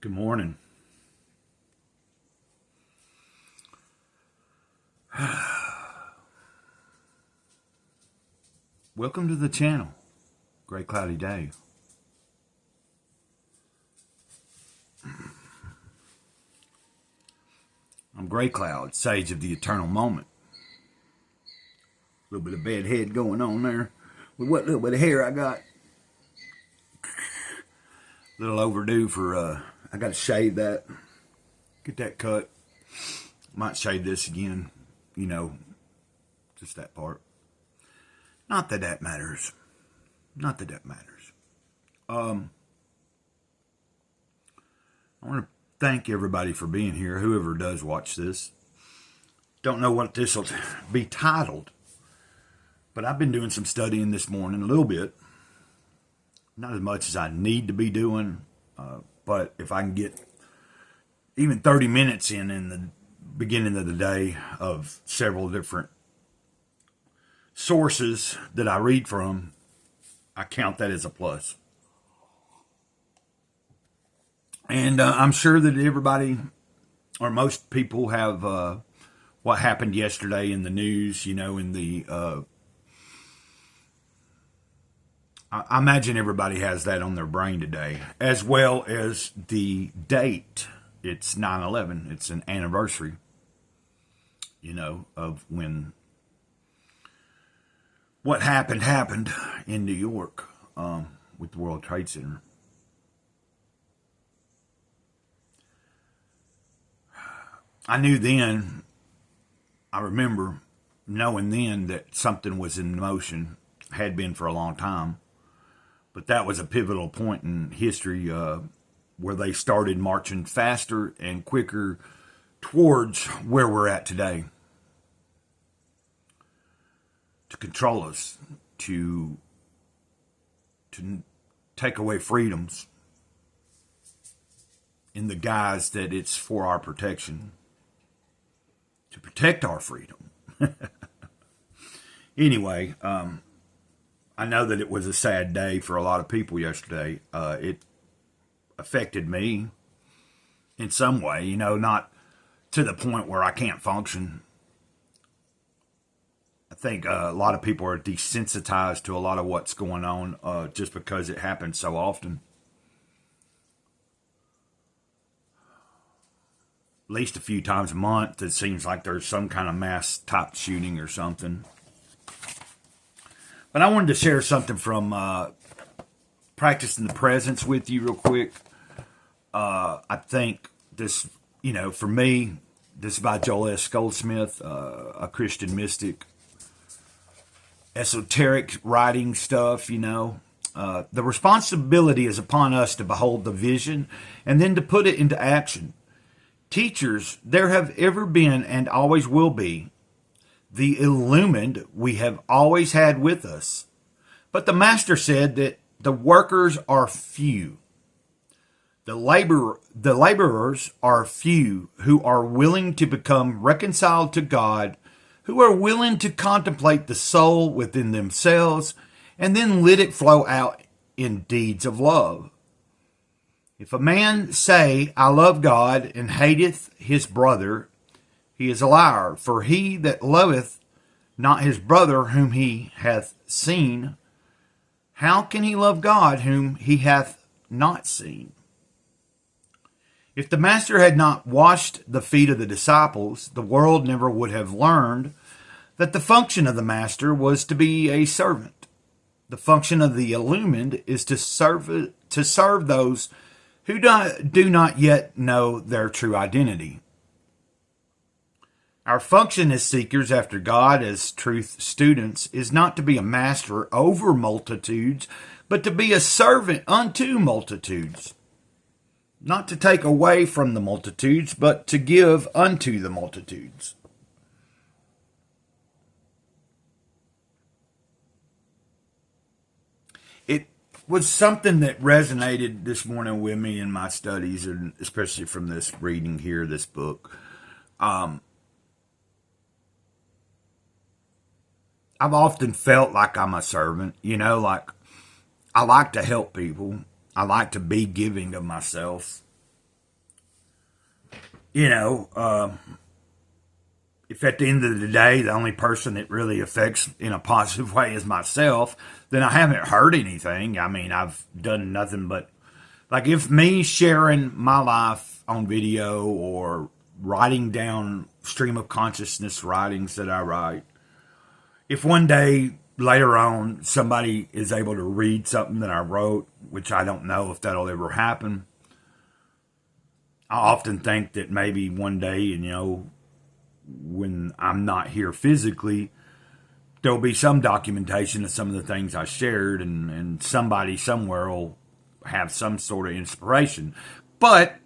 Good morning. Welcome to the channel, Gray Cloudy Day. I'm Gray Cloud, sage of the eternal moment. A little bit of bad head going on there with what little bit of hair I got. A little overdue for, I got to shave that, get that cut. Might shave this again, just that part. Not that that matters. Not that that matters. I want to thank everybody for being here, whoever does watch this. Don't know what this will be titled, but I've been doing some studying this morning, a little bit. Not as much as I need to be doing, but if I can get even 30 minutes in the beginning of the day of several different sources that I read from, I count that as a plus. And I'm sure that everybody, or most people, have what happened yesterday in the news, in the... I imagine everybody has that on their brain today, as well as the date. It's 9/11. It's an anniversary, of when what happened in New York with the World Trade Center. I knew then, I remember knowing then that something was in motion, had been for a long time. But that was a pivotal point in history where they started marching faster and quicker towards where we're at today. To control us, to take away freedoms in the guise that it's for our protection. To protect our freedom. Anyway, I know that it was a sad day for a lot of people yesterday. It affected me in some way, not to the point where I can't function. I think a lot of people are desensitized to a lot of what's going on just because it happens so often. At least a few times a month, it seems like there's some kind of mass type shooting or something. But I wanted to share something from Practicing the Presence with you real quick. I think this, for me, this is by Joel S. Goldsmith, a Christian mystic. Esoteric writing stuff, The responsibility is upon us to behold the vision and then to put it into action. Teachers, there have ever been and always will be. The illumined we have always had with us. But the master said that the workers are few. The laborers are few who are willing to become reconciled to God, who are willing to contemplate the soul within themselves and then let it flow out in deeds of love. If a man say, I love God, and hateth his brother, he is a liar. For he that loveth not his brother whom he hath seen, how can he love God whom he hath not seen? If the master had not washed the feet of the disciples, the world never would have learned that the function of the master was to be a servant. The function of the illumined is to serve those who do not yet know their true identity. Our function as seekers after God, as truth students, is not to be a master over multitudes, but to be a servant unto multitudes. Not to take away from the multitudes, but to give unto the multitudes. It was something that resonated this morning with me in my studies, and especially from this reading here, this book. I've often felt like I'm a servant, like I like to help people. I like to be giving of myself. you know, if at the end of the day, the only person it really affects in a positive way is myself, then I haven't hurt anything. I mean, I've done nothing but, like, if me sharing my life on video or writing down stream of consciousness writings that I write, if one day later on somebody is able to read something that I wrote, which I don't know if that'll ever happen, I often think that maybe one day, you know, when I'm not here physically, there'll be some documentation of some of the things I shared, and somebody somewhere will have some sort of inspiration. But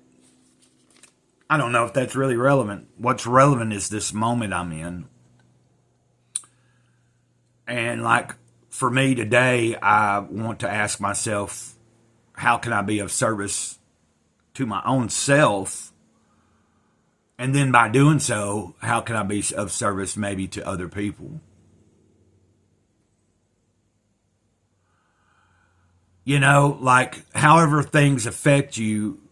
I don't know if that's really relevant. What's relevant is this moment I'm in. And like for me today, I want to ask myself, how can I be of service to my own self? And then by doing so, how can I be of service maybe to other people? You know, like however things affect you,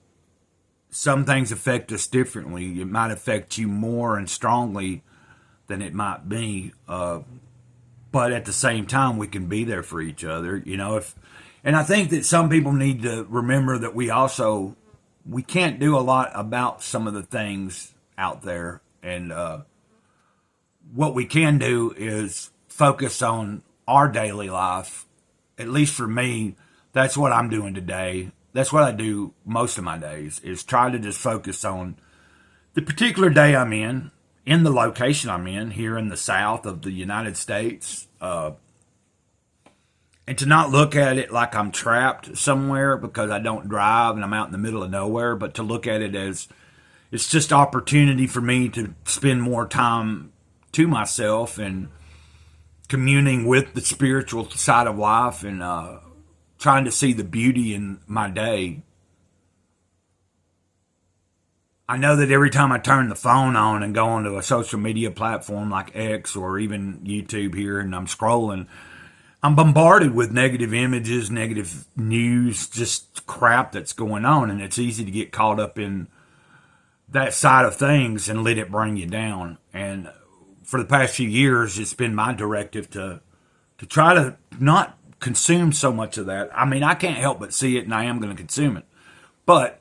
some things affect us differently. It might affect you more and strongly than it might be. But at the same time, we can be there for each other, you know. And I think that some people need to remember that we can't do a lot about some of the things out there. And what we can do is focus on our daily life. At least for me, that's what I'm doing today. That's what I do most of my days, is try to just focus on the particular day I'm in the location I'm in, here in the South of the United States, and to not look at it like I'm trapped somewhere because I don't drive and I'm out in the middle of nowhere, but to look at it as it's just opportunity for me to spend more time to myself and communing with the spiritual side of life, and trying to see the beauty in my day. I know that every time I turn the phone on and go onto a social media platform like X or even YouTube here, and I'm scrolling, I'm bombarded with negative images, negative news, just crap that's going on. And it's easy to get caught up in that side of things and let it bring you down. And for the past few years, it's been my directive to try to not consume so much of that. I mean, I can't help but see it, and I am going to consume it. But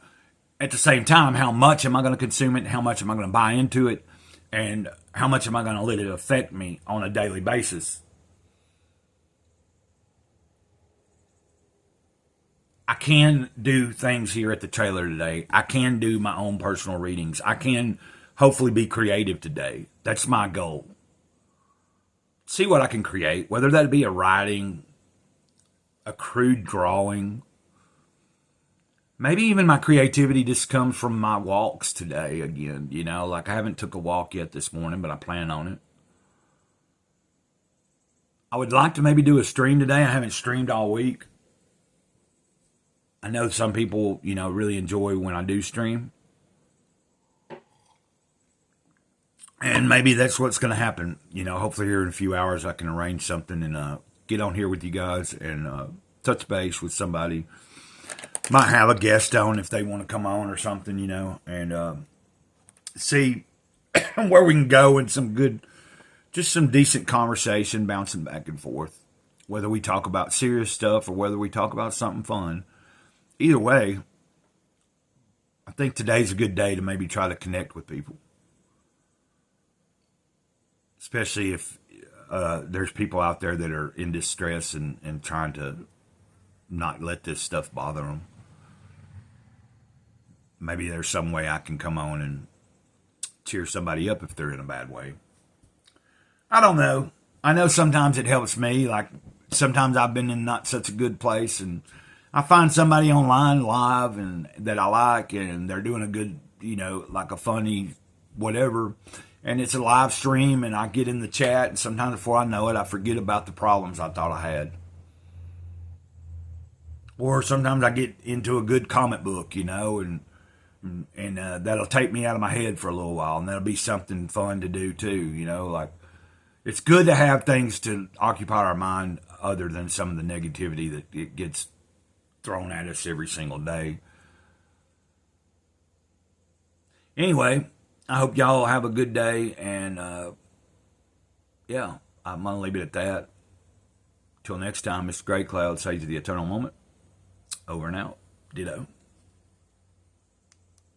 at the same time, how much am I going to consume it? How much am I going to buy into it? And how much am I going to let it affect me on a daily basis? I can do things here at the trailer today. I can do my own personal readings. I can hopefully be creative today. That's my goal. See what I can create, whether that be a writing, a crude drawing. Maybe even my creativity just comes from my walks today again. You know, like I haven't took a walk yet this morning, but I plan on it. I would like to maybe do a stream today. I haven't streamed all week. I know some people, you know, really enjoy when I do stream. And maybe that's what's going to happen. You know, hopefully here in a few hours I can arrange something and get on here with you guys and touch base with somebody. Might have a guest on if they want to come on or something, you know, and see where we can go and just some decent conversation bouncing back and forth. Whether we talk about serious stuff or whether we talk about something fun. Either way, I think today's a good day to maybe try to connect with people. Especially if there's people out there that are in distress and trying to not let this stuff bother them. Maybe there's some way I can come on and cheer somebody up if they're in a bad way. I don't know. I know sometimes it helps me. Like sometimes I've been in not such a good place and I find somebody online live and that I like and they're doing a good, you know, like a funny whatever. And it's a live stream and I get in the chat and sometimes before I know it, I forget about the problems I thought I had. Or sometimes I get into a good comic book, you know, and that'll take me out of my head for a little while, and that'll be something fun to do too, you know. Like it's good to have things to occupy our mind other than some of the negativity that it gets thrown at us every single day. Anyway, I hope y'all have a good day, and yeah, I'm going to leave it at that. Till next time, Mr. Grey Cloud says the eternal moment. Over and out. Ditto.